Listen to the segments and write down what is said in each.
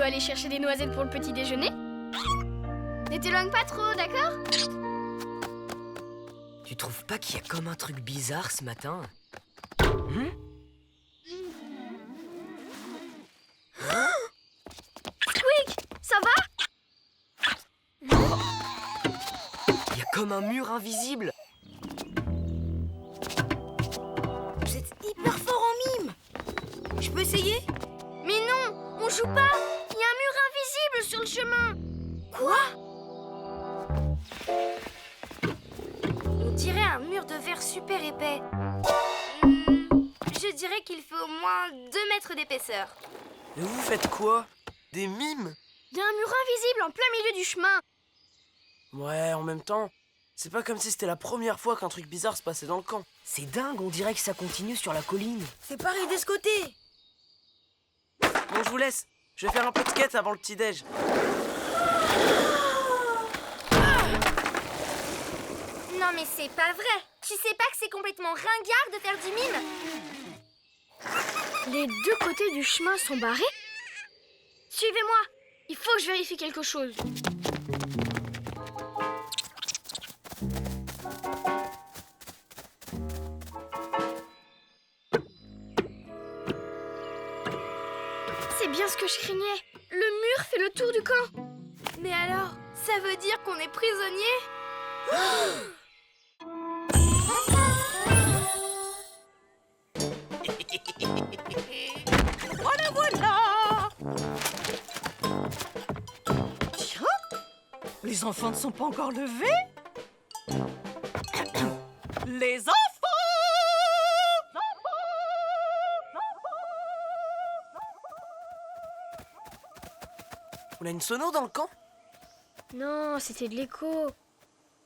aller chercher des noisettes pour le petit déjeuner. Ne t'éloigne pas trop, d'accord? Tu trouves pas qu'il y a comme un truc bizarre ce matin? Squeak, ça va? Il y a comme un mur invisible. Vous êtes hyper fort en mime. Je peux essayer? Mais non, on joue pas. Il y a un mur invisible sur le chemin. Quoi? On dirait un mur de verre super épais. Je dirais qu'il fait au moins 2 mètres d'épaisseur. Mais vous faites quoi? Des mimes? Il y a un mur invisible en plein milieu du chemin. Ouais, en même temps, c'est pas comme si c'était la première fois qu'un truc bizarre se passait dans le camp. C'est dingue, on dirait que ça continue sur la colline. C'est pareil de ce côté. Bon, je vous laisse. Je vais faire un peu de skate avant le petit-déj. Non mais c'est pas vrai. Tu sais pas que c'est complètement ringard de faire du mime? Les deux côtés du chemin sont barrés. Suivez-moi. Il faut que je vérifie quelque chose. C'est bien ce que je craignais. Le mur fait le tour du camp. Mais alors, ça veut dire qu'on est prisonnier? Voilà, voilà! Tiens, les enfants ne sont pas encore levés? Les enfants! On a une sono dans le camp? Non, c'était de l'écho.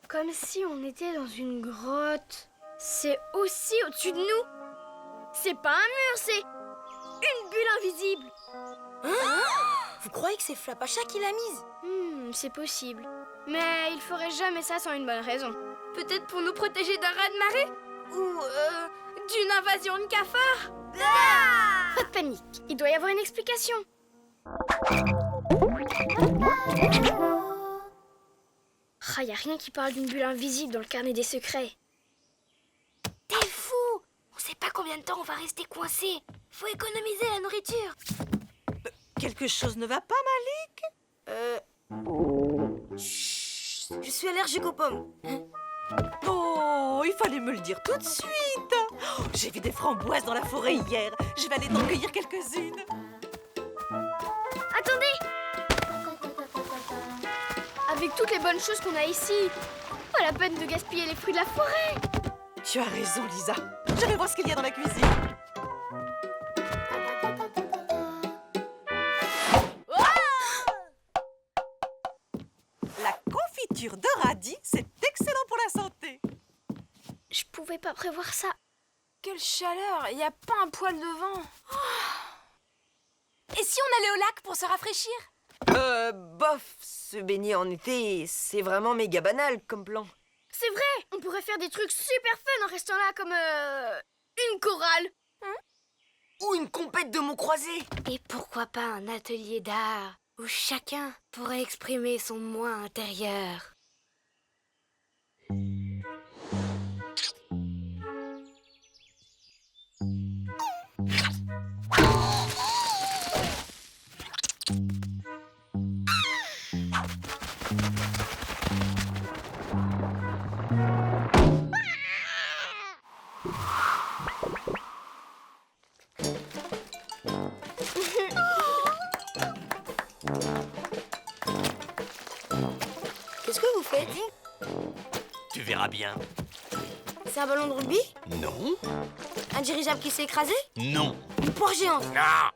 Comme si on était dans une grotte. C'est aussi au-dessus de nous. C'est pas un mur, c'est une bulle invisible. Vous croyez que c'est Flapacha qui l'a mise? C'est possible. Mais il ferait jamais ça sans une bonne raison. Peut-être pour nous protéger d'un raz-de-marée? Ou d'une invasion de cafards? Pas de panique, il doit y avoir une explication. Ah, y a rien qui parle d'une bulle invisible dans le carnet des secrets. T'es fou! On sait pas combien de temps on va rester coincé. Faut économiser la nourriture. Quelque chose ne va pas, Malik? Chut, je suis allergique aux pommes. Oh, il fallait me le dire tout de suite. Oh, j'ai vu des framboises dans la forêt hier. Je vais aller t'en cueillir quelques-unes. Attendez! Avec toutes les bonnes choses qu'on a ici, pas la peine de gaspiller les fruits de la forêt. Tu as raison, Lisa. Je vais voir ce qu'il y a dans la cuisine. La confiture de radis, c'est excellent pour la santé. Je pouvais pas prévoir ça. Quelle chaleur! Y a pas un poil de vent. Et si on allait au lac pour se rafraîchir? Bof, se baigner en été, c'est vraiment méga banal comme plan. C'est vrai, on pourrait faire des trucs super fun en restant là comme une chorale. Ou une compète de mots croisés. Et pourquoi pas un atelier d'art où chacun pourrait exprimer son moi intérieur? Qu'est-ce que vous faites? Tu verras bien. C'est un ballon de rugby? Non. Un dirigeable qui s'est écrasé? Non. Une poire géante? Ah.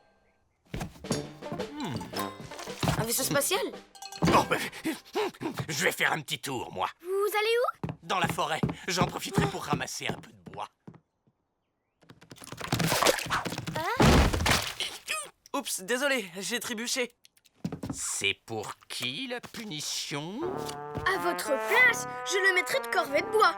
Un vaisseau spatial? Bon, je vais faire un petit tour, moi. Vous allez où? Dans la forêt. J'en profiterai pour ramasser un peu de bois. Oups, désolé, j'ai trébuché. C'est pour qui, la punition? À votre place, je le mettrai de corvée de bois.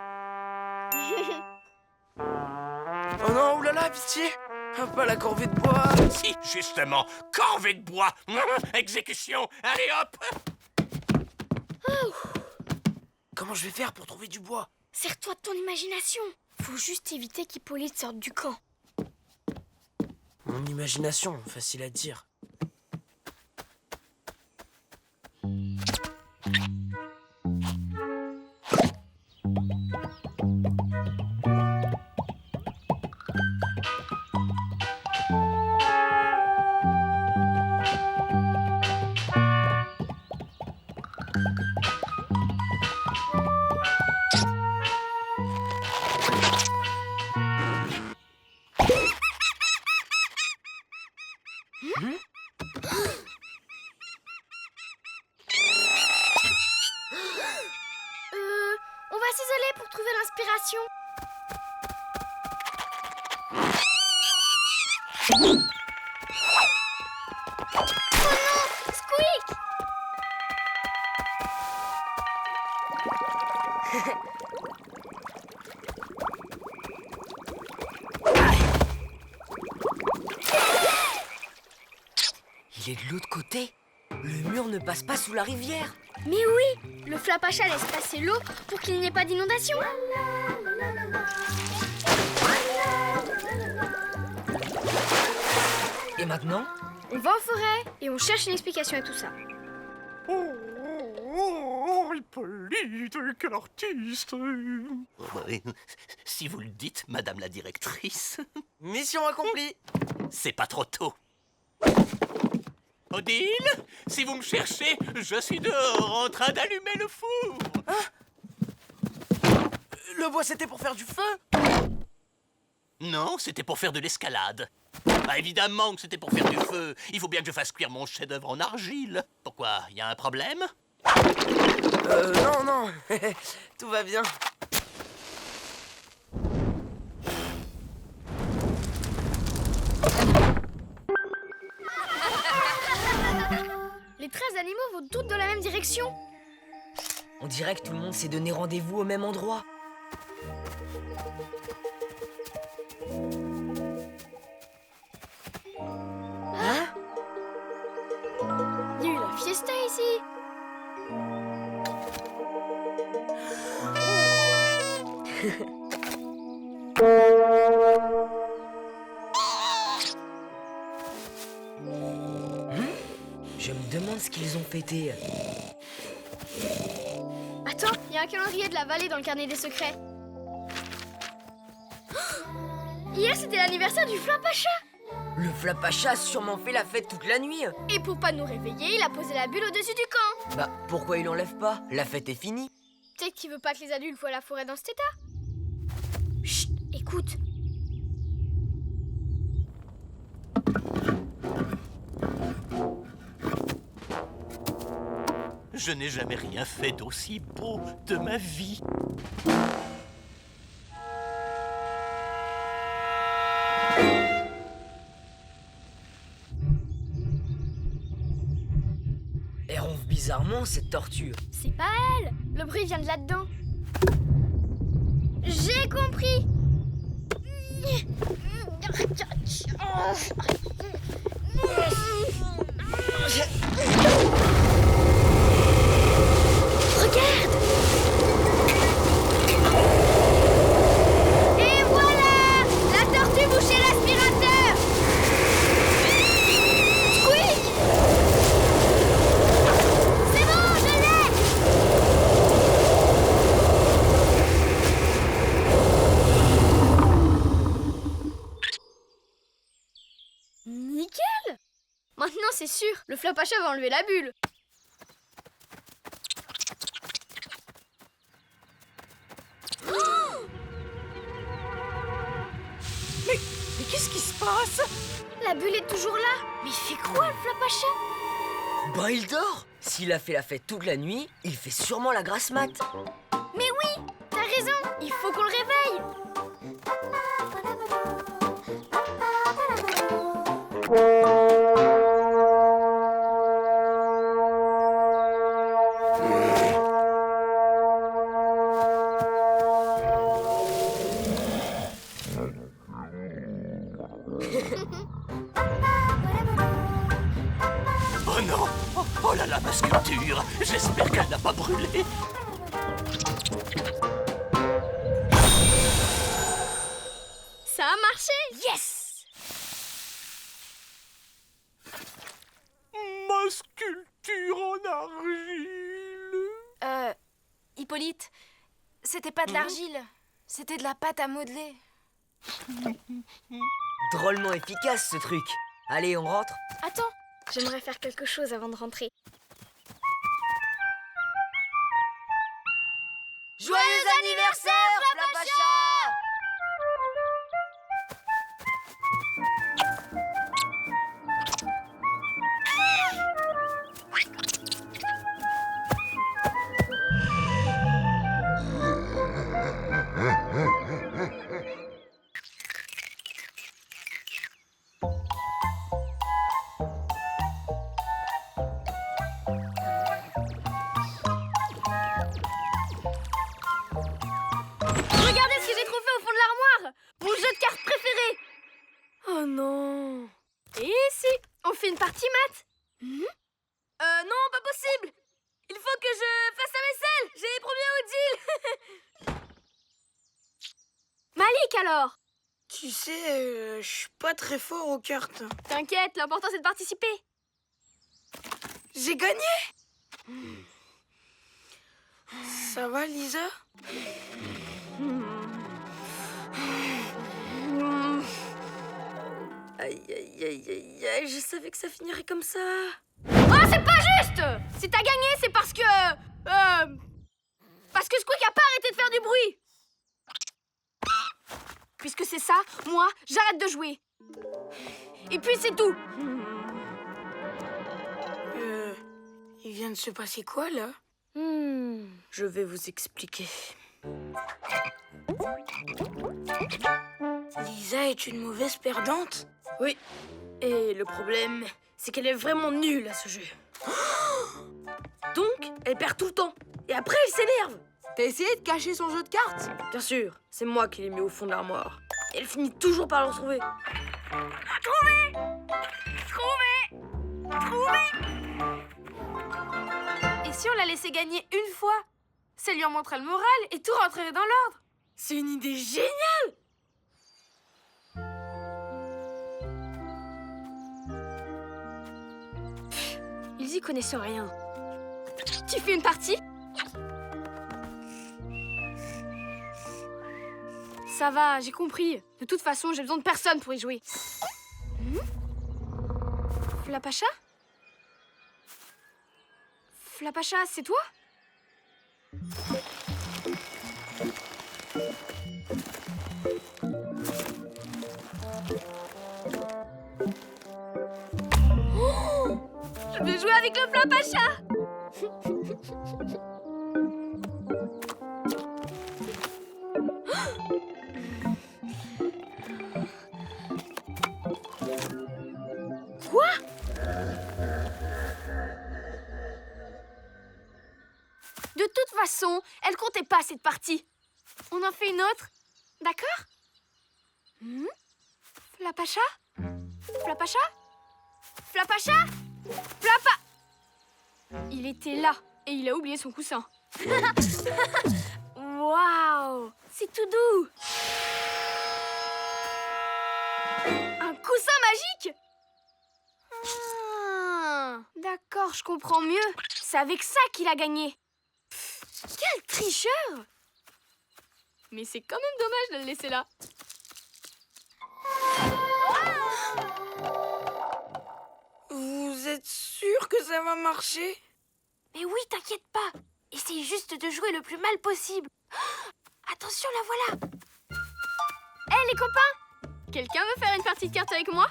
Oh non, oulala, pitié! Ah, pas la corvée de bois. Si, justement, corvée de bois. Exécution. Allez hop. Comment je vais faire pour trouver du bois? Sers-toi de ton imagination. Faut juste éviter qu'Hippolyte sorte du camp. Mon imagination, facile à dire. On va s'isoler pour trouver l'inspiration. Oh non, Squeak! Il est de l'autre côté. Le mur ne passe pas sous la rivière. Mais oui, le Flapacha laisse passer l'eau pour qu'il n'y ait pas d'inondation. Et maintenant? On va en forêt et on cherche une explication à tout ça. Oh, Hippolyte, quel artiste. Si vous le dites, madame la directrice, Mission accomplie. c'est pas trop tôt. Odile, si vous me cherchez, je suis dehors en train d'allumer le four. Le bois, c'était pour faire du feu? Non, c'était pour faire de l'escalade. Bah, évidemment que c'était pour faire du feu. Il faut bien que je fasse cuire mon chef-d'œuvre en argile. Pourquoi? Y a un problème? Non, non. Tout va bien. Les 13 animaux vont toutes dans la même direction. On dirait que tout le monde s'est donné rendez-vous au même endroit. Il y a eu la fiesta ici. Je me demande ce qu'ils ont fêté. Attends, il y a un calendrier de la vallée dans le carnet des secrets. Hier, c'était l'anniversaire du Flapacha. Le Flapacha a sûrement fait la fête toute la nuit. Et pour pas nous réveiller, il a posé la bulle au-dessus du camp. Bah, pourquoi il enlève pas? La fête est finie. Peut-être qu'il veut pas que les adultes voient la forêt dans cet état. Chut, écoute. Je n'ai jamais rien fait d'aussi beau de ma vie. Elle ronfle bizarrement, cette tortue. C'est pas elle. Le bruit vient de là-dedans. J'ai compris. Regarde. Et voilà, la tortue bouchait l'aspirateur. Squeak. C'est bon, je l'ai. Nickel. Maintenant, c'est sûr, le Flapacha va enlever la bulle. Mais qu'est-ce qui se passe? La bulle est toujours là. Mais il fait quoi, le Flapacha? Bah, il dort. S'il a fait la fête toute la nuit, il fait sûrement la grasse mat. Mais oui, t'as raison, il faut qu'on le réveille. J'espère qu'elle n'a pas brûlé. Ça a marché! Yes! Ma sculpture en argile. Hippolyte, c'était pas de l'argile, c'était de la pâte à modeler. Drôlement efficace ce truc. Allez, on rentre. Attends, j'aimerais faire quelque chose avant de rentrer. Joyeux anniversaire, Flapacha! Regardez ce que j'ai trouvé au fond de l'armoire! Mon jeu de cartes préféré! Oh non! Et si on fait une partie maths? Non, pas possible! Il faut que je fasse la vaisselle! J'ai promis à Odile! Malik alors? Tu sais, je suis pas très fort aux cartes. T'inquiète, l'important c'est de participer. J'ai gagné! Ça va, Lisa? Aïe, aïe, aïe, aïe, aïe, je savais que ça finirait comme ça. Oh, c'est pas juste! Si t'as gagné, c'est parce que... parce que Squeak a pas arrêté de faire du bruit. Puisque c'est ça, moi, j'arrête de jouer. Et puis c'est tout. Il vient de se passer quoi, là? Je vais vous expliquer. Lisa est une mauvaise perdante? Oui. Et le problème, c'est qu'elle est vraiment nulle à ce jeu. Donc, elle perd tout le temps. Et après, elle s'énerve. T'as essayé de cacher son jeu de cartes? Bien sûr, c'est moi qui l'ai mis au fond de l'armoire. Et elle finit toujours par le retrouver. Et si on la laissait gagner une fois? Ça lui en montrerait le moral et tout rentrerait dans l'ordre. C'est une idée géniale! Ils y connaissent rien. Tu fais une partie? Ça va, j'ai compris. De toute façon, j'ai besoin de personne pour y jouer. Flapacha? Flapacha, c'est toi? Oh, je vais jouer avec le Flapacha! Quoi? De toute façon, elle comptait pas cette partie. On en fait une autre, d'accord? Flapacha? Flapacha? Flapacha? Il était là et il a oublié son coussin. Waouh! C'est tout doux! Un coussin magique? Ah, d'accord, je comprends mieux. C'est avec ça qu'il a gagné. Quel tricheur! Mais c'est quand même dommage de le laisser là. Vous êtes sûr que ça va marcher? Mais oui, t'inquiète pas. Essaye juste de jouer le plus mal possible. Attention, la voilà. Hé les copains! Quelqu'un veut faire une partie de cartes avec moi?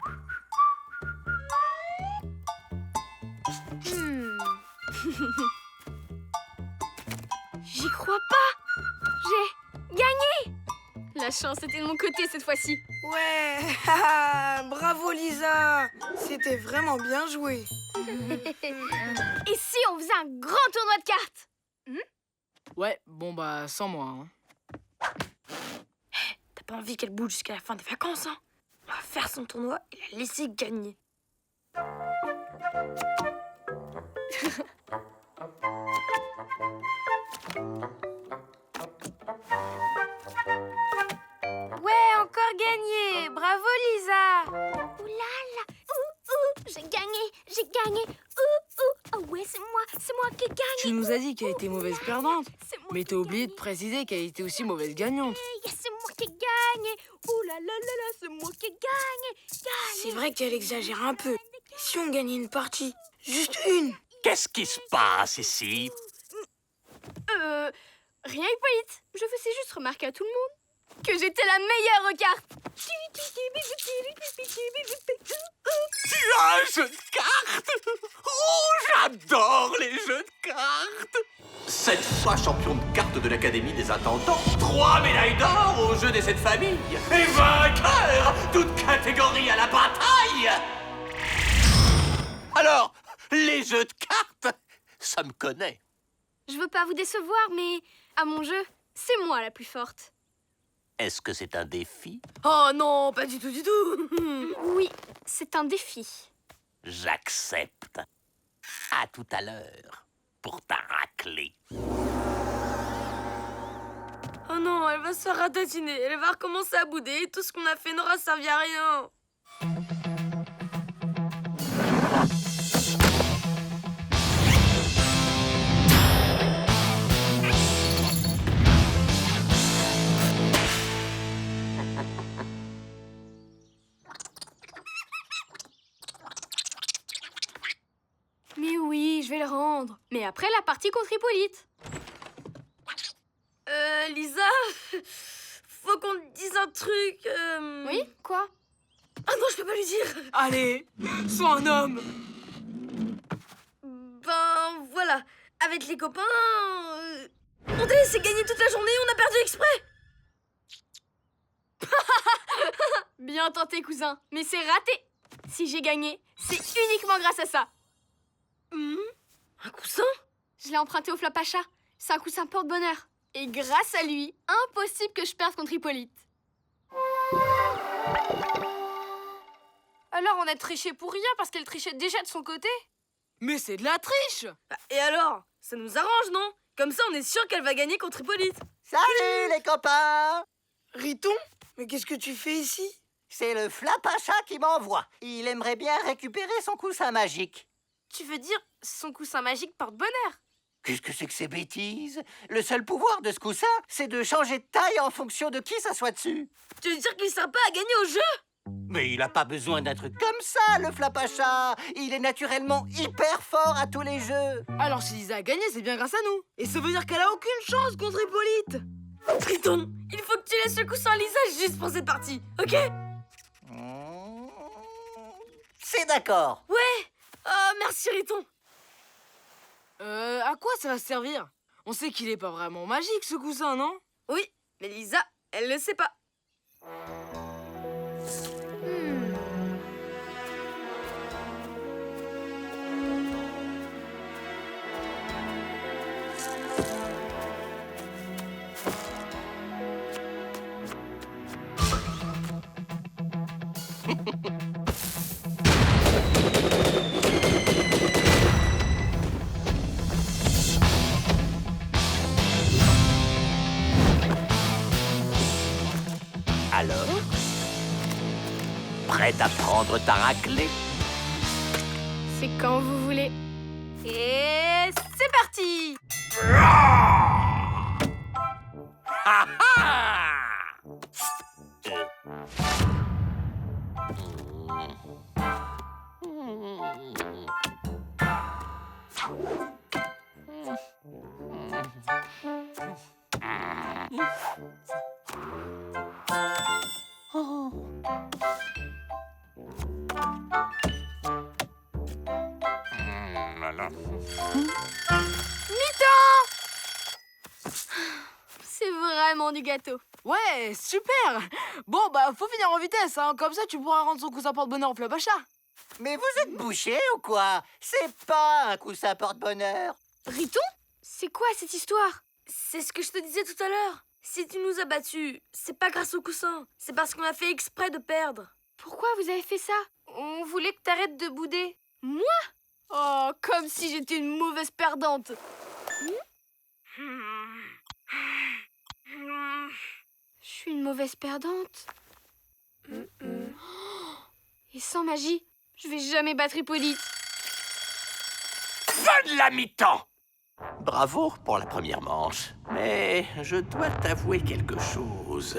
J'y crois pas! J'ai gagné! La chance était de mon côté cette fois-ci. Ouais, bravo Lisa. C'était vraiment bien joué. Et si on faisait un grand tournoi de cartes? Ouais, bon bah sans moi. Hein. T'as pas envie qu'elle bouge jusqu'à la fin des vacances, hein? On va faire son tournoi et la laisser gagner. Tu nous as dit qu'elle était mauvaise perdante, mais t'as oublié de préciser qu'elle était aussi mauvaise gagnante. C'est moi qui gagne. Ouh là là là là, c'est moi qui gagne. C'est vrai qu'elle exagère un peu. Si on gagnait une partie, juste une. Qu'est-ce qui se passe ici? Rien, Hippolyte. Je faisais juste remarquer à tout le monde que j'étais la meilleure aux cartes. Tu as un jeu de cartes? Oh, j'adore les jeux de cartes! 7 fois champion de cartes de l'Académie des Intendants, 3 médailles d'or au jeu des 7 familles, et vainqueur, toutes catégories à la bataille! Alors, les jeux de cartes, ça me connaît. Je veux pas vous décevoir, mais à mon jeu, c'est moi la plus forte. Est-ce que c'est un défi? Oh non, pas du tout, du tout. Oui, c'est un défi. J'accepte. À tout à l'heure, pour ta raclée. Oh non, elle va se faire ratatiner. Elle va recommencer à bouder. Tout ce qu'on a fait n'aura servi à rien. Mais oui, je vais le rendre. Mais après la partie contre Hippolyte. Lisa, faut qu'on te dise un truc. Oui, quoi? Ah non, je peux pas lui dire. Allez, sois un homme. Ben voilà, avec les copains, on t'a laissé gagner toute la journée, on a perdu exprès. Bien tenté, cousin. Mais c'est raté. Si j'ai gagné, c'est uniquement grâce à ça. Un coussin? Je l'ai emprunté au Flap à chat. C'est un coussin porte-bonheur. Et grâce à lui, impossible que je perde contre Hippolyte. Alors on a triché pour rien parce qu'elle trichait déjà de son côté. Mais c'est de la triche. Et alors? Ça nous arrange, non? Comme ça, on est sûr qu'elle va gagner contre Hippolyte. Salut les copains! Riton? Mais qu'est-ce que tu fais ici? C'est le Flapacha qui m'envoie. Il aimerait bien récupérer son coussin magique. Tu veux dire son coussin magique porte-bonheur? Qu'est-ce que c'est que ces bêtises? Le seul pouvoir de ce coussin, c'est de changer de taille en fonction de qui s'assoit dessus. Tu veux dire qu'il sert pas à gagner au jeu? Mais il a pas besoin d'un truc comme ça, le Flapacha. Il est naturellement hyper fort à tous les jeux. Alors si Lisa a gagné, c'est bien grâce à nous. Et ça veut dire qu'elle a aucune chance contre Hippolyte. Triton, il faut que tu laisses le coussin à Lisa juste pour cette partie, ok? C'est d'accord. Ouais. Oh, merci Riton. À quoi ça va servir? On sait qu'il est pas vraiment magique ce coussin, non? Oui, mais Lisa, elle le sait pas. Alors, prête à prendre ta raclée? C'est quand vous voulez. Et c'est parti. Ah ah! C'est vraiment du gâteau. Ouais, super. Bon, bah, faut finir en vitesse, hein. Comme ça, tu pourras rendre son coussin porte-bonheur au Flap à chat. Mais vous êtes bouché ou quoi? C'est pas un coussin porte-bonheur. Riton? C'est quoi cette histoire? C'est ce que je te disais tout à l'heure. Si tu nous as battus, c'est pas grâce au coussin. C'est parce qu'on a fait exprès de perdre. Pourquoi vous avez fait ça? On voulait que t'arrêtes de bouder. Moi? Oh, comme si j'étais une mauvaise perdante. Je suis une mauvaise perdante. Et sans magie, je vais jamais battre Hippolyte. Fin de la mi-temps! Bravo pour la première manche. Mais je dois t'avouer quelque chose.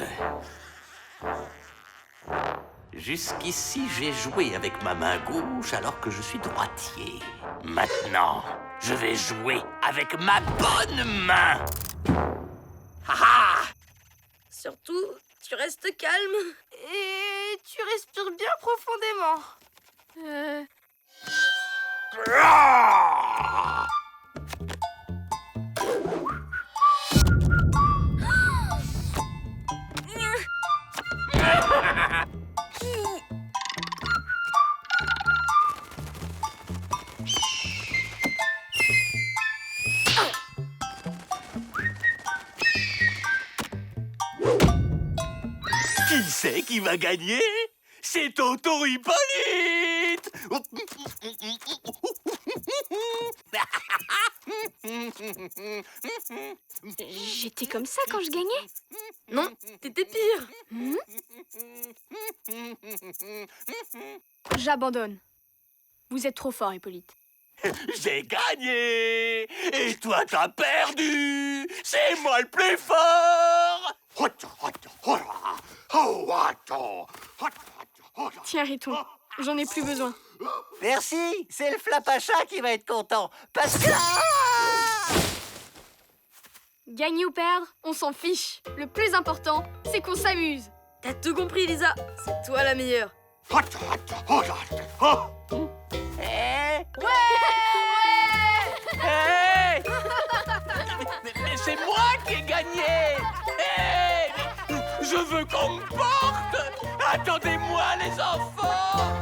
Jusqu'ici, j'ai joué avec ma main gauche alors que je suis droitier. Maintenant, je vais jouer avec ma bonne main. Ha ha! Surtout, tu restes calme. Et tu respires bien profondément. Ah! Qui c'est qui va gagner? C'est Tonton Hippolyte! J'étais comme ça quand je gagnais? Non, t'étais pire. J'abandonne. Vous êtes trop fort, Hippolyte. J'ai gagné! Et toi, t'as perdu! C'est moi le plus fort! Tiens, Riton, j'en ai plus besoin. Merci, c'est le Flapacha qui va être content. Parce que... Gagner ou perdre, on s'en fiche. Le plus important, c'est qu'on s'amuse. T'as tout compris, Lisa. C'est toi la meilleure. Hey! Mais c'est moi qui ai gagné! Hey! Je veux qu'on me porte! Attendez-moi, les enfants!